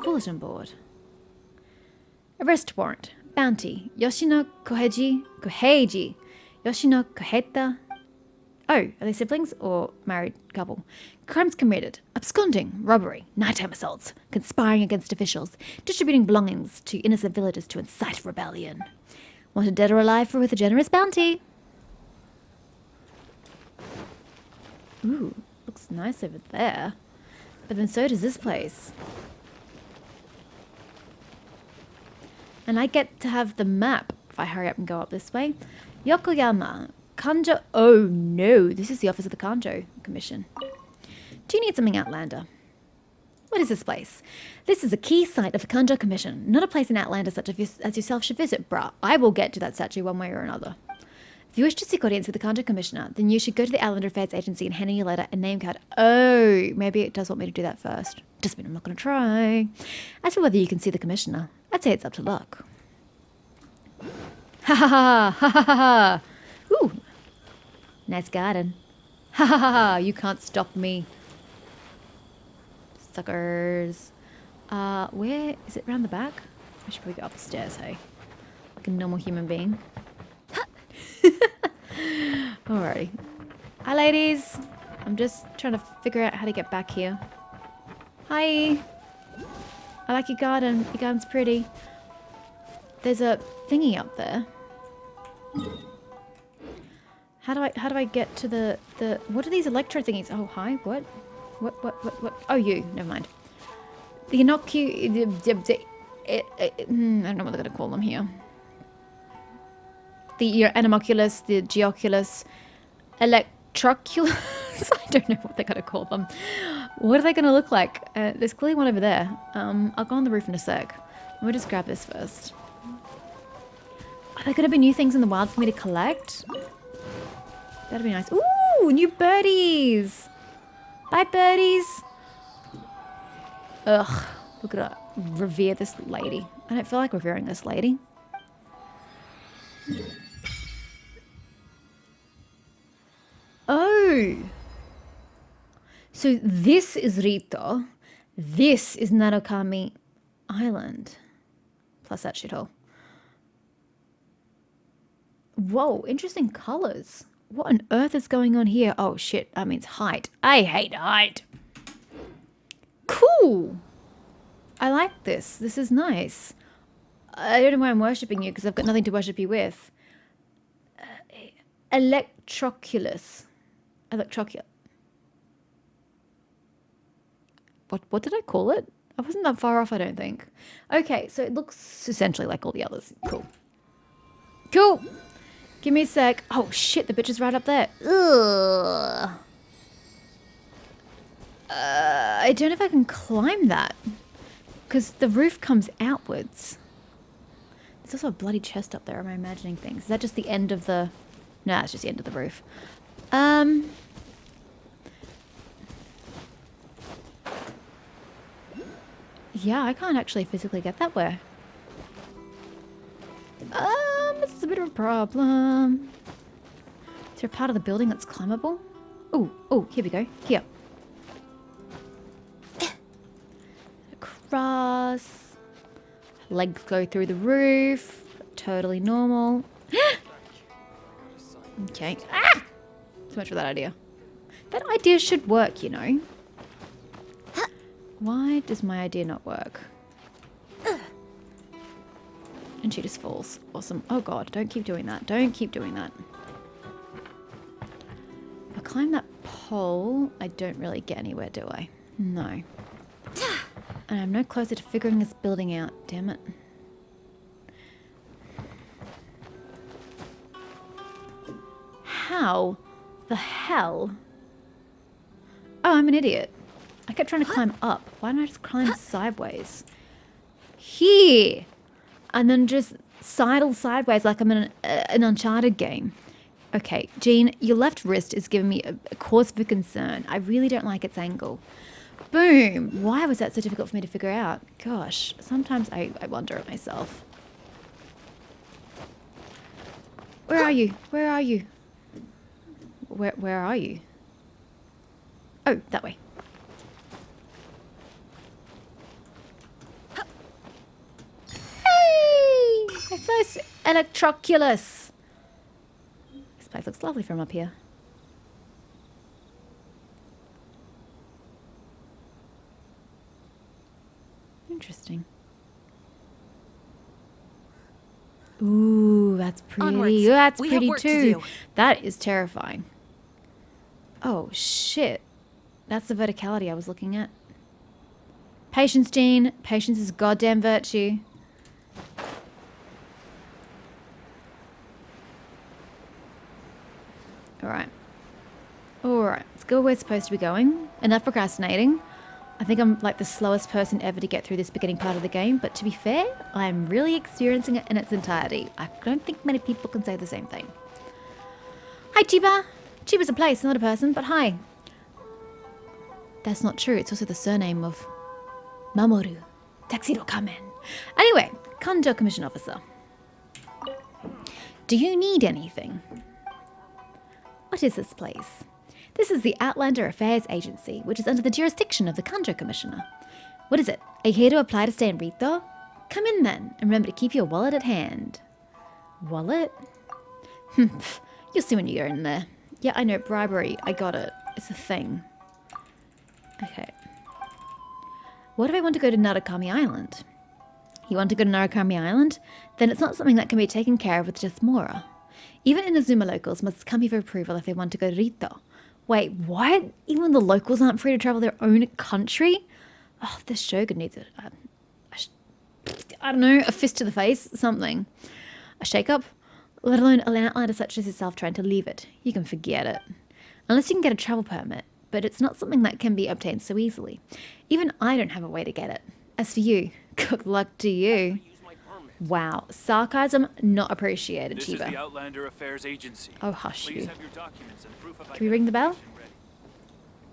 bulletin board. Arrest warrant. Bounty. Yoshino Koheiji. Yoshino Koheta. Oh, are they siblings or married couple? Crimes committed. Absconding. Robbery. Nighttime assaults. Conspiring against officials. Distributing belongings to innocent villagers to incite rebellion. Wanted dead or alive for with a generous bounty. Ooh, looks nice over there. But then so does this place. And I get to have the map if I hurry up and go up this way. Yokoyama. Kanjo. Oh no, this is the office of the Kanjo Commission. Do you need something, Outlander? What is this place? This is a key site of the Kanjo Commission. Not a place an Outlander such as yourself should visit, bruh. I will get to that statue one way or another. If you wish to seek audience with the Kanjo Commissioner, then you should go to the Outlander Affairs Agency and hand in your letter and name card. Oh, maybe it does want me to do that first. Doesn't mean I'm not going to try. As for whether you can see the Commissioner, I'd say it's up to luck. Ha ha ha ha ha ha. Ooh. Nice garden. Ha ha ha ha. You can't stop me. Suckers. Where is it? Round the back? I should probably go upstairs, hey? Like a normal human being. Alrighty. Hi, ladies. I'm just trying to figure out how to get back here. Hi. I like your garden. Your garden's pretty. There's a thingy up there. How do I get to the what are these electro thingies? Oh, hi. What? Oh, you. Never mind. The I don't know what they're going to call them here. The Animoculus, the Geoculus, Electroculus. I don't know what they're going to call them. What are they going to look like? There's clearly one over there. I'll go on the roof in a sec. Let me just grab this first. Are there going to be new things in the wild for me to collect? That'd be nice. Ooh, new birdies. Bye, birdies. Ugh, look at her. Revere this lady. I don't feel like revering this lady. Oh. So this is Rito. This is Narukami Island. Plus that shithole. Whoa, interesting colors. What on earth is going on here? Oh shit, that means height. I hate height. Cool. I like this. This is nice. I don't know why I'm worshipping you because I've got nothing to worship you with. Electroculus. What did I call it? I wasn't that far off, I don't think. Okay, so it looks essentially like all the others. Cool. Cool. Give me a sec. Oh shit, the bitch is right up there. Ugh. I don't know if I can climb that. Because the roof comes outwards. There's also a bloody chest up there. Am I imagining things? Is that just the end of the... No, it's just the end of the roof. Yeah, I can't actually physically get that way. This is a bit of a problem. Is there a part of the building that's climbable? Oh, here we go. Here. Across. Legs go through the roof. Totally normal. Okay. Ah! So much for that idea. That idea should work, you know. Why does my idea not work? And she just falls. Awesome. Oh god, don't keep doing that. Don't keep doing that. If I climb that pole, I don't really get anywhere, do I? No. And I'm no closer to figuring this building out, damn it. How the hell? Oh, I'm an idiot. I kept trying to climb up. Why don't I just climb sideways? Here! And then just sidle sideways like I'm in an Uncharted game. Okay, Jean, your left wrist is giving me a cause for concern. I really don't like its angle. Boom! Why was that so difficult for me to figure out? Gosh, sometimes I wonder at myself. Where are you? Where are you? Where are you? Oh, that way. those electroculus? This place looks lovely from up here. Interesting. Ooh, that's pretty. Onwards. That's We have pretty work to too. do. That is terrifying. Oh, shit. That's the verticality I was looking at. Patience, Jean. Patience is goddamn virtue. Alright. Alright. Let's go where we're supposed to be going. Enough procrastinating. I think I'm like the slowest person ever to get through this beginning part of the game, but to be fair, I'm really experiencing it in its entirety. I don't think many people can say the same thing. Hi, Chiba! Chiba's a place, not a person, but hi. That's not true. It's also the surname of Mamoru Tuxedo Kamen. Anyway, Kanjo Commission Officer. Do you need anything? What is this place? This is the Outlander Affairs Agency, which is under the jurisdiction of the Kanjo Commissioner. What is it? Are you here to apply to stay in Rito? Come in then, and remember to keep your wallet at hand. Wallet? You'll see when you go in there. Yeah, I know, bribery. I got it. It's a thing. Okay. What if I want to go to Narakami Island? You want to go to Narakami Island? Then it's not something that can be taken care of with just Mora. Even Inazuma locals must come here for approval if they want to go to Rito. Wait, what? Even the locals aren't free to travel their own country? Oh, the Shogun needs I don't know, a fist to the face, something. A shake-up? Let alone an outlander such as yourself trying to leave it. You can forget it. Unless you can get a travel permit, but it's not something that can be obtained so easily. Even I don't have a way to get it. As for you, good luck to you. Wow, sarcasm not appreciated, This Chiba. is the Outlander Affairs Agency. Oh, hush Please you. have your documents and proof of Can we ring the bell?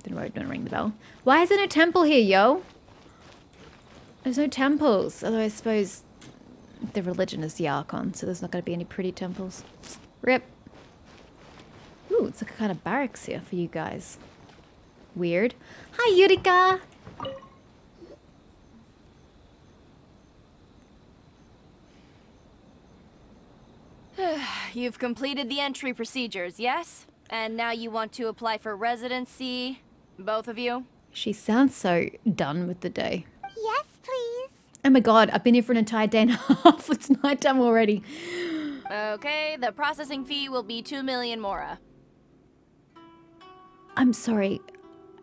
identification ready. Don't ring the bell. Why is there no temple here, yo? There's no temples. Although I suppose the religion is the Archon, so there's not going to be any pretty temples. Rip. Ooh, it's like a kind of barracks here for you guys. Weird. Hi, Yurika! You've completed the entry procedures, yes? And now you want to apply for residency? Both of you? She sounds so done with the day. Yes, please. Oh my god, I've been here for an entire day and a half. It's nighttime already. Okay, the processing fee will be 2 million Mora. I'm sorry.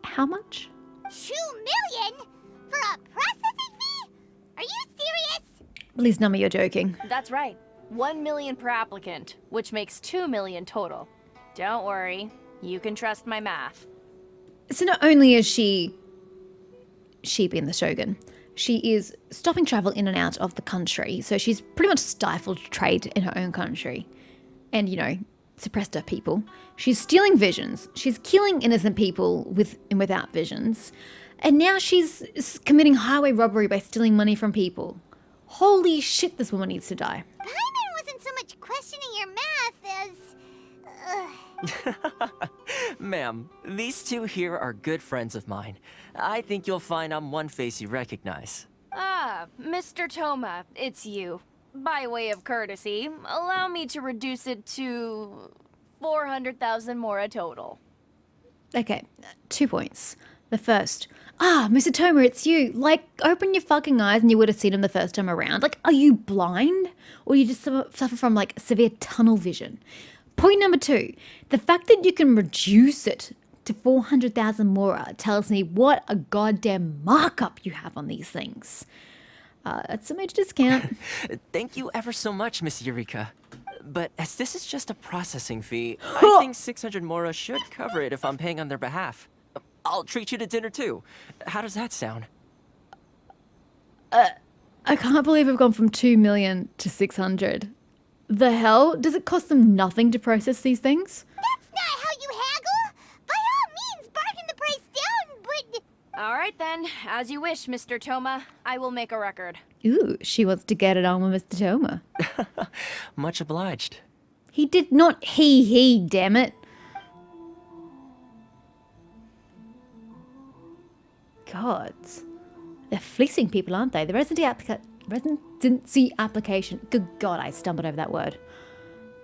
How much? 2 million? For a processing fee? Are you serious? Please, Nummy, you're joking. That's right. 1 million per applicant, which makes 2 million total. Don't worry, you can trust my math. So not only is she being the Shogun, she is stopping travel in and out of the country. So she's pretty much stifled trade in her own country and, you know, suppressed her people. She's stealing visions. She's killing innocent people with and without visions. And now she's committing highway robbery by stealing money from people. Holy shit, this woman needs to die. Paimon wasn't so much questioning your math as... Ma'am, these two here are good friends of mine. I think you'll find I'm one face you recognize. Ah, Mr. Toma, it's you. By way of courtesy, allow me to reduce it to 400,000 Mora total. Okay, 2 points. The first, Mr. Toma, it's you. Like, open your fucking eyes and you would have seen him the first time around. Like, are you blind? Or you just suffer from, like, severe tunnel vision? Point number 2, the fact that you can reduce it to 400,000 Mora tells me what a goddamn markup you have on these things. That's a major discount. Thank you ever so much, Miss Eureka. But as this is just a processing fee, I think 600 Mora should cover it if I'm paying on their behalf. I'll treat you to dinner too. How does that sound? I can't believe I've gone from 2 million to 600. The hell? Does it cost them nothing to process these things? That's not how you haggle! By all means, bargain the price down, but... All right then, as you wish, Mr. Toma. I will make a record. Ooh, she wants to get it on with Mr. Toma. Much obliged. He did not he, damn it. God. They're fleecing people, aren't they? The residency Residency application. Good God, I stumbled over that word.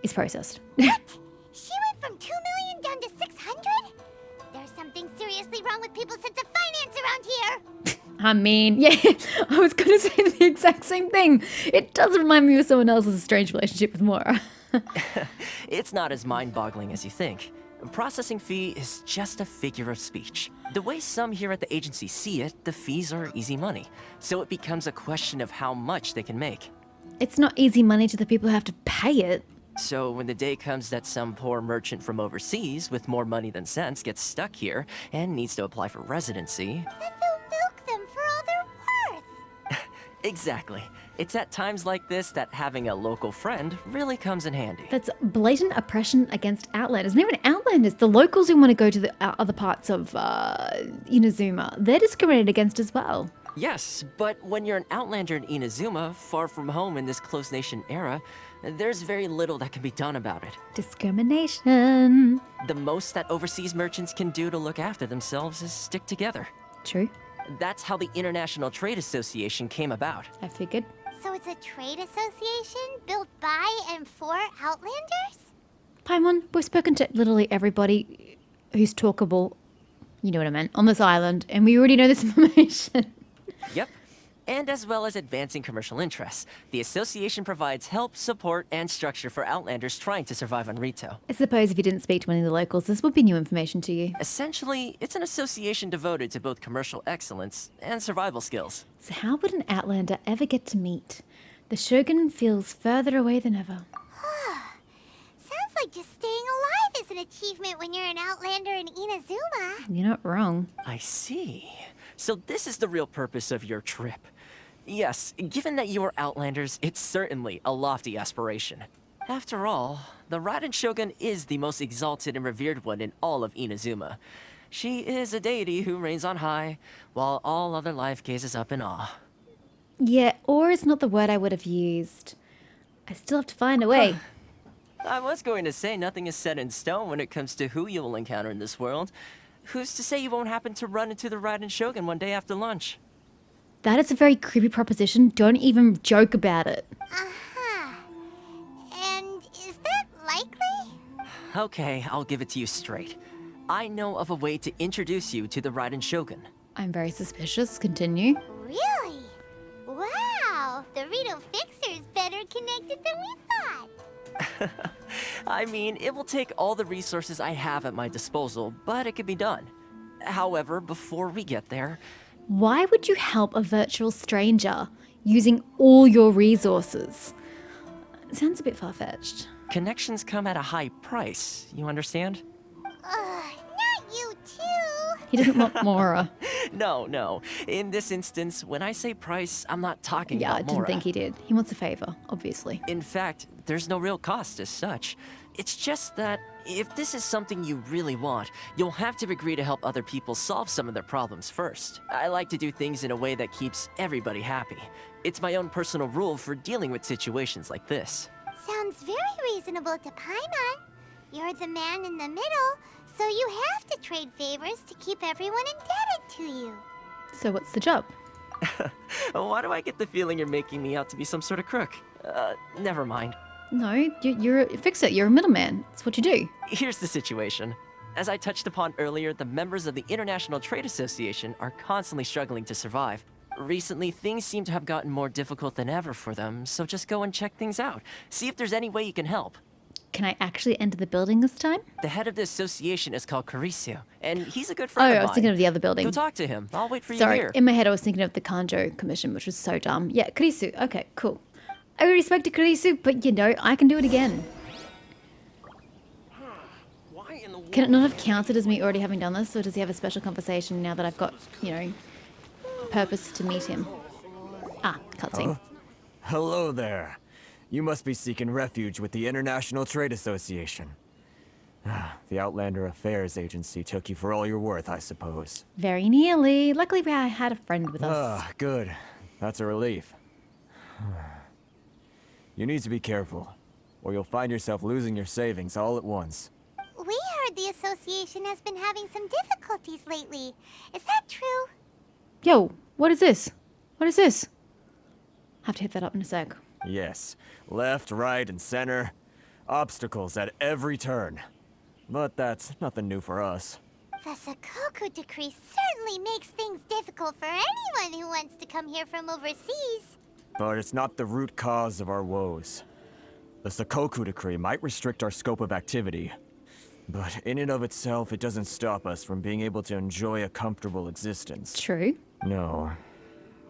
Is processed. She went from 2 million down to 600? There's something seriously wrong with people's sense of finance around here. I mean, yeah, I was going to say the exact same thing. It does remind me of someone else's strange relationship with Mora. It's not as mind-boggling as you think. Processing fee is just a figure of speech. The way some here at the agency see it, the fees are easy money. So it becomes a question of how much they can make. It's not easy money to the people who have to pay it. So when the day comes that some poor merchant from overseas with more money than sense gets stuck here and needs to apply for residency... Then they'll milk them for all they're worth. Exactly. It's at times like this that having a local friend really comes in handy. That's blatant oppression against Outlanders. Not even Outlanders. The locals who want to go to the other parts of Inazuma, they're discriminated against as well. Yes, but when you're an Outlander in Inazuma, far from home in this closed nation era, there's very little that can be done about it. Discrimination. The most that overseas merchants can do to look after themselves is stick together. True. That's how the International Trade Association came about. I figured. So it's a trade association built by and for Outlanders? Paimon, we've spoken to literally everybody who's talkable, you know what I meant, on this island, and we already know this information. Yep. And as well as advancing commercial interests, the association provides help, support, and structure for Outlanders trying to survive on Rito. I suppose if you didn't speak to any of the locals, this would be new information to you. Essentially, it's an association devoted to both commercial excellence and survival skills. So how would an Outlander ever get to meet? The Shogun feels further away than ever. Sounds like just staying alive is an achievement when you're an Outlander in Inazuma. You're not wrong. I see. So this is the real purpose of your trip. Yes, given that you are Outlanders, it's certainly a lofty aspiration. After all, the Raiden Shogun is the most exalted and revered one in all of Inazuma. She is a deity who reigns on high, while all other life gazes up in awe. Yeah, or is not the word I would have used. I still have to find a way. I was going to say nothing is set in stone when it comes to who you will encounter in this world. Who's to say you won't happen to run into the Raiden Shogun one day after lunch? That is a very creepy proposition. Don't even joke about it. Uh-huh. And is that likely? Okay, I'll give it to you straight. I know of a way to introduce you to the Raiden Shogun. I'm very suspicious. Continue. Really? Wow, the Rito Fixer's better connected than we thought. I mean, it will take all the resources I have at my disposal, but it can be done. However, before we get there... Why would you help a virtual stranger using all your resources? It sounds a bit far-fetched. Connections come at a high price, you understand? Not you too. He doesn't want Mora. No. In this instance, when I say price, I'm not talking Yeah, I about didn't Mora. think he did. He wants a favor, obviously. In fact, there's no real cost as such. It's just that if this is something you really want, you'll have to agree to help other people solve some of their problems first. I like to do things in a way that keeps everybody happy. It's my own personal rule for dealing with situations like this. Sounds very reasonable to Paimon. You're the man in the middle, so you have to trade favors to keep everyone indebted to you. So what's the job? Why do I get the feeling you're making me out to be some sort of crook? Never mind. No, you're a fixer. You're a middleman. It's what you do. Here's the situation. As I touched upon earlier, the members of the International Trade Association are constantly struggling to survive. Recently, things seem to have gotten more difficult than ever for them, so just go and check things out. See if there's any way you can help. Can I actually enter the building this time? The head of the association is called Kurisu, and he's a good Oh, friend of I was mine. thinking of the other building. Go talk to him. I'll wait for Sorry, you here. in my head I was thinking of the Kanjo Commission, which was so dumb. Yeah, Kurisu. Okay, cool. I already spoke to Kurisu, but you know, I can do it again. Can it not have counted as me already having done this, or does he have a special conversation now that I've got, you know, purpose to meet him? Ah, cutscene. Hello there. You must be seeking refuge with the International Trade Association. The Outlander Affairs Agency took you for all you're worth, I suppose. Very nearly. Luckily, I had a friend with us. Good. That's a relief. You need to be careful, or you'll find yourself losing your savings all at once. We heard the association has been having some difficulties lately. Is that true? Yo, what is this? What is this? Have to hit that up in a sec. Yes, left, right, and center. Obstacles at every turn. But that's nothing new for us. The Sakoku decree certainly makes things difficult for anyone who wants to come here from overseas. But it's not the root cause of our woes. The Sakoku decree might restrict our scope of activity, but in and of itself, it doesn't stop us from being able to enjoy a comfortable existence. True. No.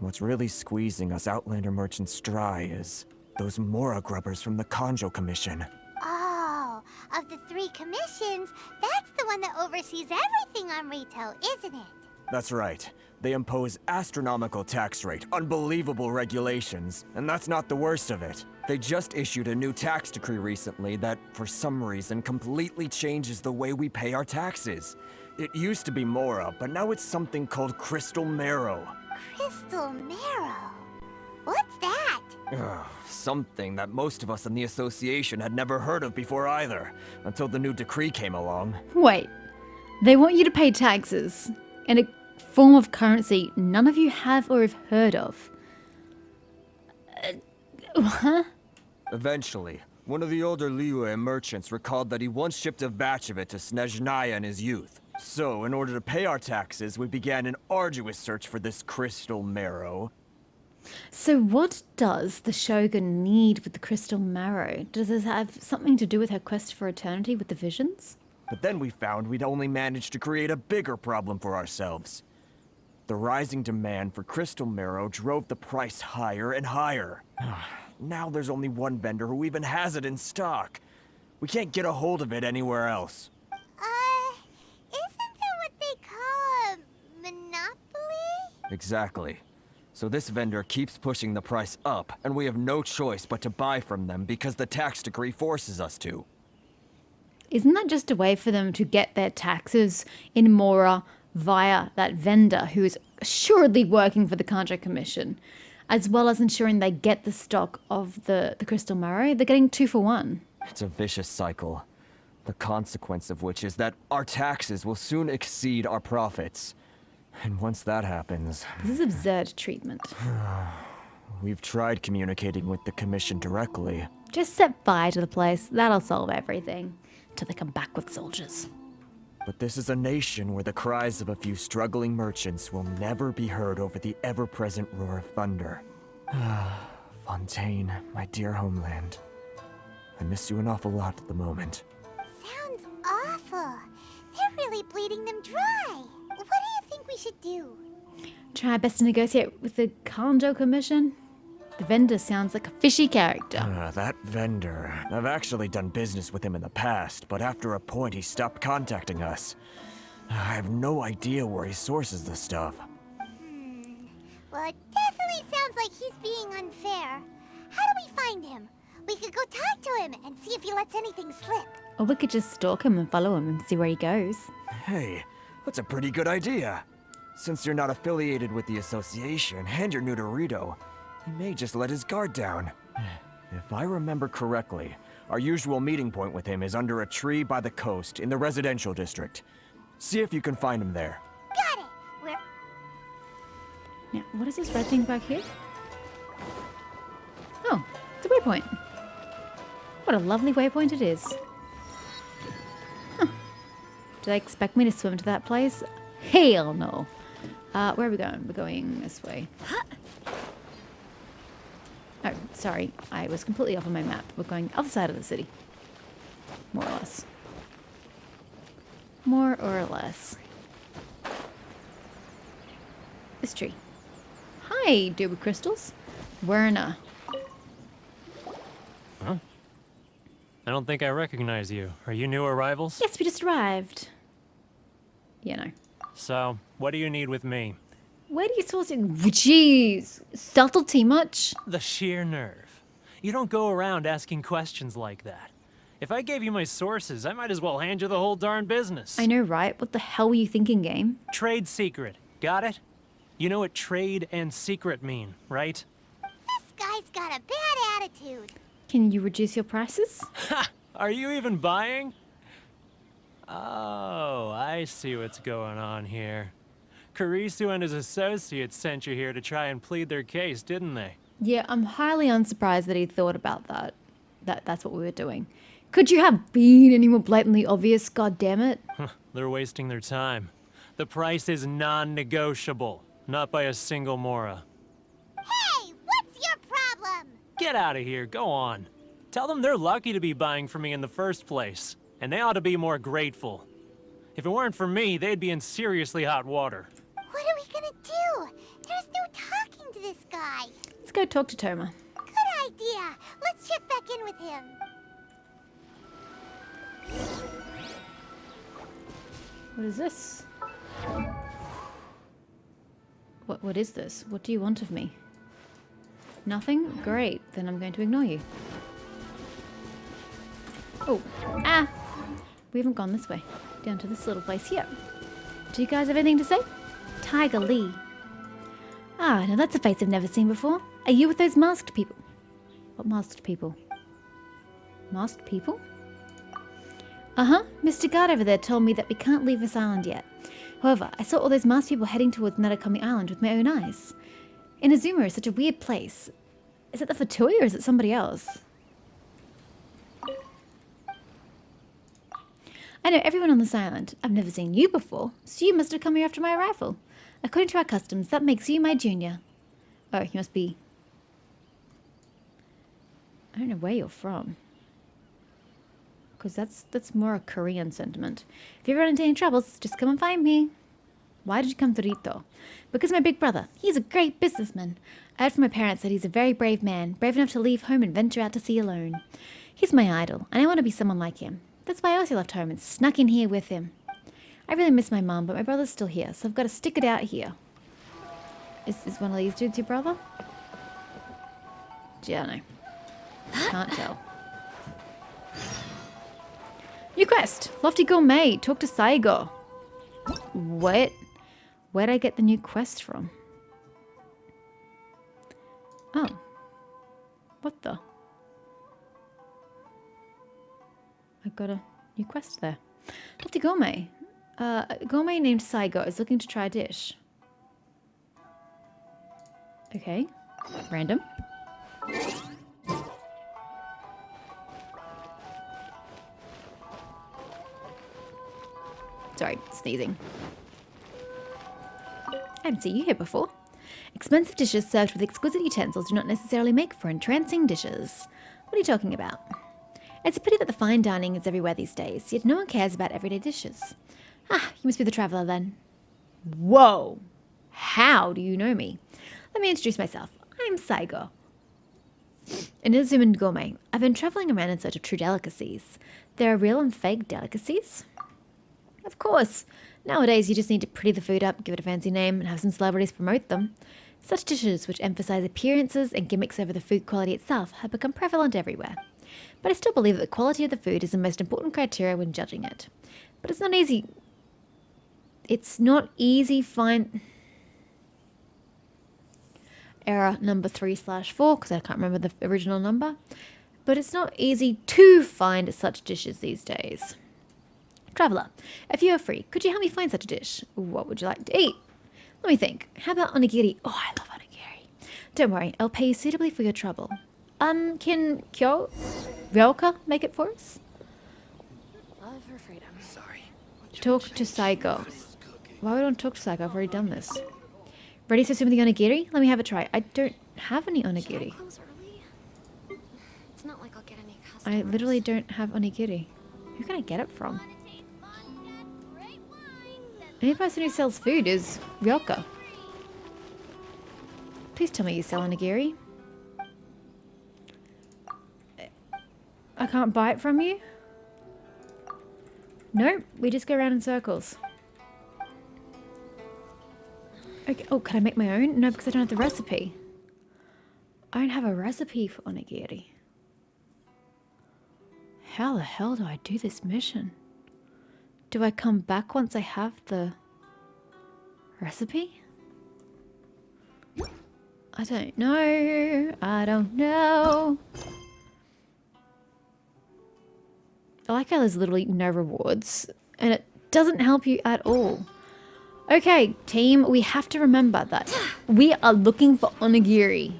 What's really squeezing us Outlander merchants dry is those Mora grubbers from the Kanjo Commission. Oh, of the 3 commissions, that's the one that oversees everything on Rito, isn't it? That's right. They impose astronomical tax rate, unbelievable regulations, and that's not the worst of it. They just issued a new tax decree recently that, for some reason, completely changes the way we pay our taxes. It used to be Mora, but now it's something called Crystal Marrow. Crystal Marrow? What's that? Ugh, something that most of us in the association had never heard of before either, until the new decree came along. Wait. They want you to pay taxes in a form of currency none of you have or have heard of. Huh? Eventually, one of the older Liyue merchants recalled that he once shipped a batch of it to Snezhnaya in his youth. So, in order to pay our taxes, we began an arduous search for this crystal marrow. So what does the Shogun need with the crystal marrow? Does this have something to do with her quest for eternity with the visions? But then we found we'd only managed to create a bigger problem for ourselves. The rising demand for crystal marrow drove the price higher and higher. Now there's only one vendor who even has it in stock. We can't get a hold of it anywhere else. Isn't that what they call a monopoly? Exactly. So this vendor keeps pushing the price up, and we have no choice but to buy from them because the tax decree forces us to. Isn't that just a way for them to get their taxes in Mora via that vendor who is assuredly working for the Kanjo Commission, as well as ensuring they get the stock of the crystal marrow? They're getting 2 for 1. It's a vicious cycle. The consequence of which is that our taxes will soon exceed our profits. And once that happens, This is absurd treatment. we've tried communicating with the Commission directly. Just set fire to the place. That'll solve everything. Till they come back with soldiers. But this is a nation where the cries of a few struggling merchants will never be heard over the ever-present roar of thunder. Fontaine, my dear homeland. I miss you an awful lot at the moment. Sounds awful. They're really bleeding them dry. What do you think we should do? Try our best to negotiate with the Kanjo Commission? The vendor sounds like a fishy character. That vendor. I've actually done business with him in the past, but after a point he stopped contacting us. I have no idea where he sources the stuff. Well, it definitely sounds like he's being unfair. How do we find him? We could go talk to him and see if he lets anything slip. Or we could just stalk him and follow him and see where he goes. Hey, that's a pretty good idea. Since you're not affiliated with the association and you're new to Rito, he may just let his guard down. If I remember correctly, our usual meeting point with him is under a tree by the coast in the residential district. See if you can find him there. Got it. We're... Now, what is this red thing back here? Oh, it's a waypoint. What a lovely waypoint it is. Huh. Do they expect me to swim to that place? Hell no. Where are we going? We're going this way. Oh, sorry. I was completely off on my map. We're going other side of the city. More or less. More or less. This tree. Hi, Duber Crystals. Werner. Huh? I don't think I recognize you. Are you new arrivals? Yes, we just arrived. Yeah, no. So, what do you need with me? Where do you source it? Jeez. Subtlety much? The sheer nerve. You don't go around asking questions like that. If I gave you my sources, I might as well hand you the whole darn business. I know, right? What the hell were you thinking, game? Trade secret. Got it? You know what trade and secret mean, right? This guy's got a bad attitude. Can you reduce your prices? Ha! Are you even buying? Oh, I see what's going on here. Kurisu and his associates sent you here to try and plead their case, didn't they? Yeah, I'm highly unsurprised that he thought about that. That's what we were doing. Could you have been any more blatantly obvious, god damn it? They're wasting their time. The price is non-negotiable. Not by a single Mora. Hey, what's your problem? Get out of here, go on. Tell them they're lucky to be buying from me in the first place. And they ought to be more grateful. If it weren't for me, they'd be in seriously hot water. What are we gonna do? There's no talking to this guy. Let's go talk to Toma. Good idea. Let's check back in with him. What is this? What is this? What do you want of me? Nothing? Great. Then I'm going to ignore you. Oh. Ah! We haven't gone this way. Down to this little place here. Do you guys have anything to say? Tiger Lee. Ah, now that's a face I've never seen before. Are you with those masked people? What masked people? Masked people? Uh-huh. Mr. Guard over there told me that we can't leave this island yet. However, I saw all those masked people heading towards Narukami Island with my own eyes. Inazuma is such a weird place. Is it the Fatui or is it somebody else? I know everyone on this island. I've never seen you before, so you must have come here after my arrival. According to our customs, that makes you my junior. Oh, you must be... I don't know where you're from. Because that's more a Korean sentiment. If you ever run into any troubles, just come and find me. Why did you come to Rito? Because my big brother. He's a great businessman. I heard from my parents that he's a very brave man, brave enough to leave home and venture out to sea alone. He's my idol, and I want to be someone like him. That's why I also left home and snuck in here with him. I really miss my mum, but my brother's still here, so I've got to stick it out here. Is one of these dudes your brother? Gee, I don't know. Can't tell. New quest! Lofty Gourmet! Talk to Saigo! What? Where'd I get the new quest from? Oh. What the? I got a new quest there. Lofty Gourmet. A gourmet named Saigo is looking to try a dish. Okay. Random. Sorry, sneezing. I haven't seen you here before. Expensive dishes served with exquisite utensils do not necessarily make for entrancing dishes. What are you talking about? It's a pity that the fine dining is everywhere these days, yet no one cares about everyday dishes. Ah, you must be the traveller then. Whoa! How do you know me? Let me introduce myself. I'm Saigo. An Inazuma gourmet. I've been travelling around in search of true delicacies. There are real and fake delicacies? Of course. Nowadays, you just need to pretty the food up, give it a fancy name, and have some celebrities promote them. Such dishes, which emphasize appearances and gimmicks over the food quality itself, have become prevalent everywhere. But I still believe that the quality of the food is the most important criteria when judging it. But it's not easy. It's not easy find... Error number 3/4, because I can't remember the original number. But it's not easy to find such dishes these days. Traveller, if you are free, could you help me find such a dish? What would you like to eat? Let me think. How about onigiri? Oh, I love onigiri. Don't worry, I'll pay you suitably for your trouble. Can Ryoka make it for us? Love her freedom. Sorry. Talk to Saigo. Why would I want to talk to Saigo? I've already done this. Ready to swim with the onigiri? Let me have a try. I don't have any onigiri. Close early. It's not like I'll get any I customers. literally don't have onigiri. Who can I get it from? The only person who sells food is Ryoka. Please tell me you sell onigiri. I can't buy it from you? Nope, we just go around in circles. Okay. Oh, can I make my own? No, because I don't have the recipe. I don't have a recipe for onigiri. How the hell do I do this mission? Do I come back once I have the recipe? I don't know. I don't know. I like how there's literally no rewards and it doesn't help you at all. Okay, team, we have to remember that we are looking for onigiri.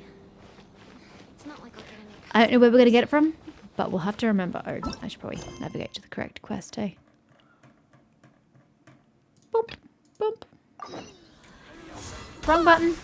I don't know where we're going to get it from, but we'll have to remember. Oh, I should probably navigate to the correct quest, eh? Boop, boop. Wrong button.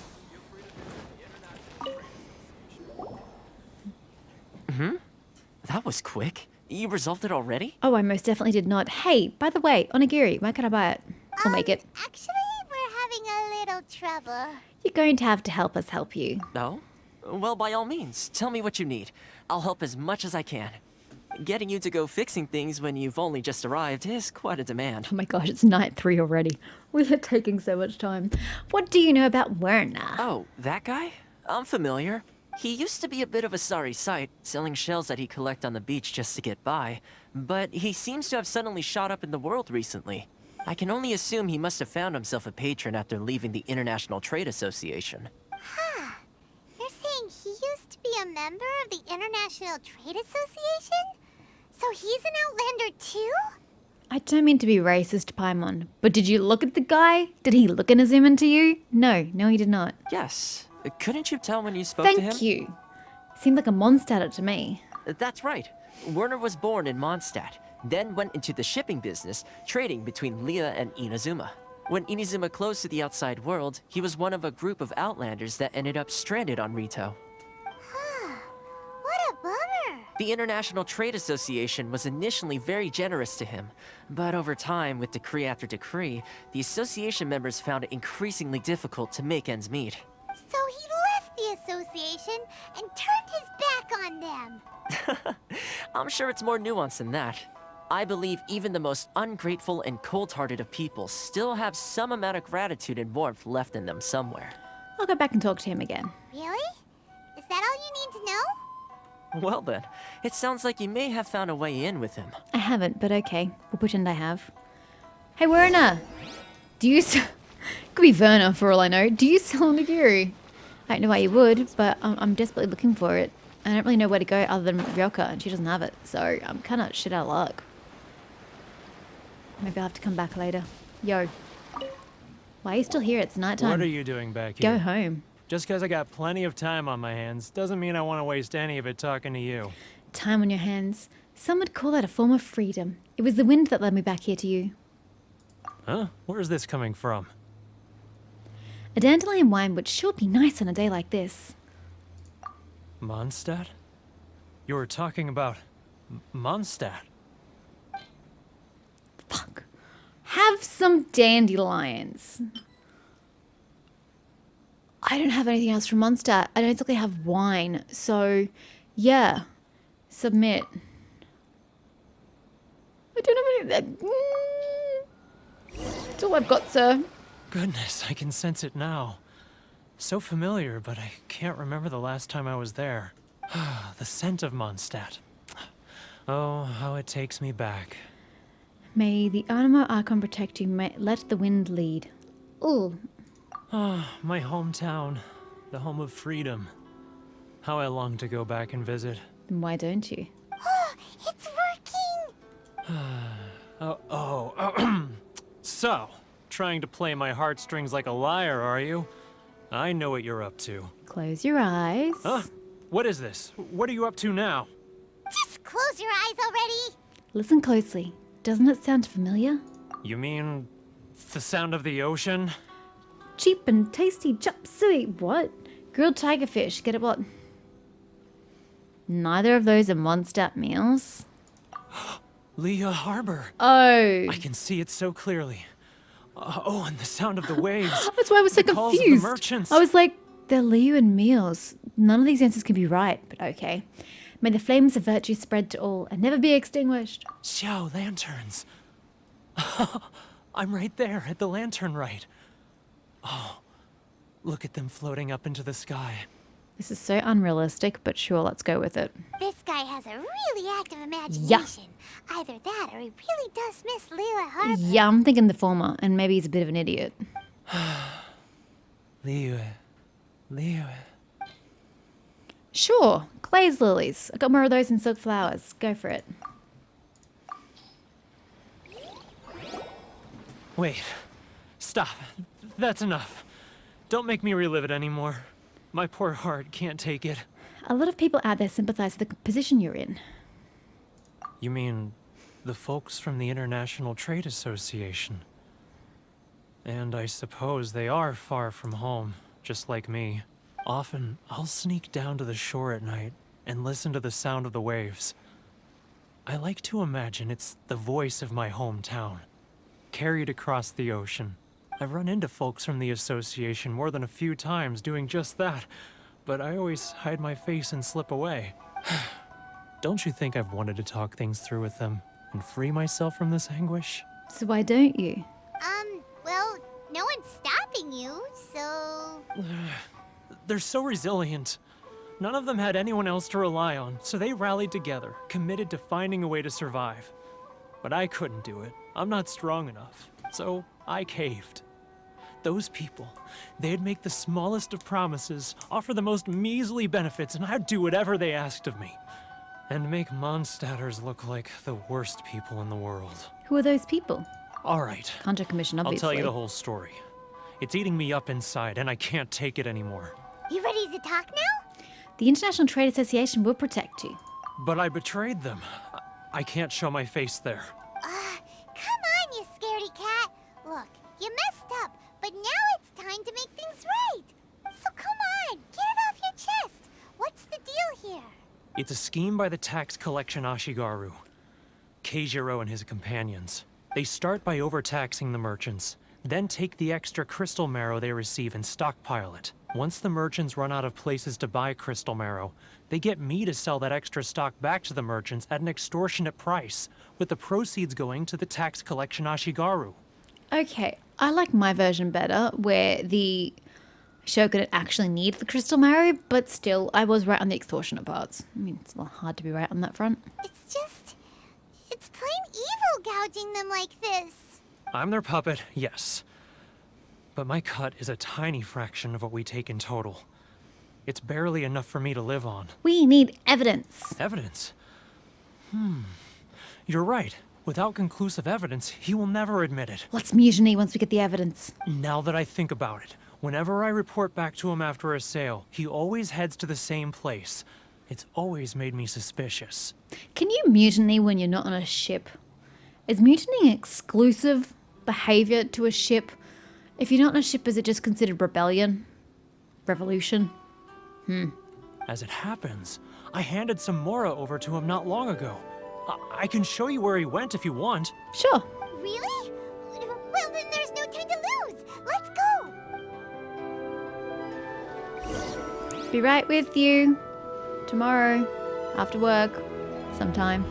That was quick. You resolved it already? Oh, I most definitely did not. Hey, by the way, onigiri, where can I buy it? Or make it? Actually, we're having a little trouble. You're going to have to help us help you. No? Well, by all means, tell me what you need. I'll help as much as I can. Getting you to go fixing things when you've only just arrived is quite a demand. Oh my gosh, it's night 3 already. We are taking so much time. What do you know about Werner? Oh, that guy? I'm familiar. He used to be a bit of a sorry sight, selling shells that he collect on the beach just to get by. But he seems to have suddenly shot up in the world recently. I can only assume he must have found himself a patron after leaving the International Trade Association. You're saying he used to be a member of the International Trade Association? So he's an Outlander too? I don't mean to be racist, Paimon, but did you look at the guy? Did he look in a zoom into you? No, he did not. Yes. Couldn't you tell when you spoke to him? Thank you. Seemed like a Mondstadt to me. That's right. Werner was born in Mondstadt, then went into the shipping business, trading between Leah and Inazuma. When Inazuma closed to the outside world, he was one of a group of Outlanders that ended up stranded on Rito. What a bummer. The International Trade Association was initially very generous to him, but over time, with decree after decree, the association members found it increasingly difficult to make ends meet. So he left the association and turned his back on them. I'm sure it's more nuanced than that. I believe even the most ungrateful and cold-hearted of people still have some amount of gratitude and warmth left in them somewhere. I'll go back and talk to him again. Really? Is that all you need to know? Well then, it sounds like you may have found a way in with him. I haven't, but okay. We'll pretend I have. Hey, Werner! Do you Could be Werner for all I know. Do you sell onigiri? I don't know why you would, but I'm desperately looking for it. I don't really know where to go other than Ryoka, and she doesn't have it, so I'm kind of shit out of luck. Maybe I'll have to come back later. Yo. Why are you still here? It's nighttime. What are you doing back here? Go home. Just because I got plenty of time on my hands doesn't mean I want to waste any of it talking to you. Time on your hands. Some would call that a form of freedom. It was the wind that led me back here to you. Huh? Where's this coming from? A dandelion wine would sure be nice on a day like this. Mondstadt? You were talking about Mondstadt. Fuck. Have some dandelions. I don't have anything else from Mondstadt. I don't exactly have wine. So, yeah. Submit. I don't have any... That's all I've got, sir. Goodness, I can sense it now. So familiar, but I can't remember the last time I was there. The scent of Mondstadt. Oh, how it takes me back. May the Anima Archon protect you. May let the wind lead. Ooh. Ah, my hometown. The home of freedom. How I long to go back and visit. Then why don't you? It's working! So, trying to play my heartstrings like a liar, are you? I know what you're up to. Close your eyes. Huh? What is this? What are you up to now? Just close your eyes already! Listen closely. Doesn't it sound familiar? You mean the sound of the ocean? Cheap and tasty chop suey. What? Grilled tiger fish. Get it what? Neither of those are Mondstadt meals. Leah Harbor. Oh. I can see it so clearly. Oh, and the sound of the waves. That's why I was so The calls of the confused. merchants. I was like, they're Liu and meals. None of these answers can be right, but okay. May the flames of virtue spread to all and never be extinguished. Xiao lanterns. I'm right there at the lantern right. Oh, look at them floating up into the sky. This is so unrealistic, but sure, let's go with it. This guy has a really active imagination. Either that or he really does miss Leela Harbor. Yeah, I'm thinking the former, and maybe he's a bit of an idiot. Liu. Sure, glazed lilies. I got more of those in silk flowers. Go for it. Wait. Stop. That's enough. Don't make me relive it anymore. My poor heart can't take it. A lot of people out there sympathize with the position you're in. You mean the folks from the International Trade Association? And I suppose they are far from home, just like me. Often, I'll sneak down to the shore at night and listen to the sound of the waves. I like to imagine it's the voice of my hometown, carried across the ocean. I've run into folks from the association more than a few times doing just that, but I always hide my face and slip away. Don't you think I've wanted to talk things through with them and free myself from this anguish? So why don't you? Well, no one's stopping you, so... They're so resilient. None of them had anyone else to rely on, so they rallied together, committed to finding a way to survive. But I couldn't do it. I'm not strong enough, so I caved. Those people, they'd make the smallest of promises, offer the most measly benefits, and I'd do whatever they asked of me. And make Mondstadters look like the worst people in the world. Who are those people? All right. Conjure Commission, obviously. I'll tell you the whole story. It's eating me up inside, and I can't take it anymore. You ready to talk now? The International Trade Association will protect you. But I betrayed them. I can't show my face there. Come on, you scaredy cat. Look, you messed up, but now it's time to make things right. So come on, get it off your chest. What's the deal here? It's a scheme by the tax collection Ashigaru. Keijiro and his companions. They start by overtaxing the merchants, then take the extra crystal marrow they receive and stockpile it. Once the merchants run out of places to buy crystal marrow, they get me to sell that extra stock back to the merchants at an extortionate price, with the proceeds going to the tax collection Ashigaru. Okay, I like my version better, where the shogunate actually need the crystal marrow, but still, I was right on the extortionate parts. I mean, it's a little hard to be right on that front. It's plain evil gouging them like this. I'm their puppet, yes. But my cut is a tiny fraction of what we take in total. It's barely enough for me to live on. We need evidence. Evidence? You're right. Without conclusive evidence, he will never admit it. Let's mutiny once we get the evidence. Now that I think about it, whenever I report back to him after a sale, he always heads to the same place. It's always made me suspicious. Can you mutiny when you're not on a ship? Is mutinying exclusive behavior to a ship? If you're not on a ship, is it just considered rebellion? Revolution? As it happens, I handed some Mora over to him not long ago. I can show you where he went if you want. Sure. Really? Well, then there's no time to lose. Let's go. Be right with you. Tomorrow. After work. Sometime.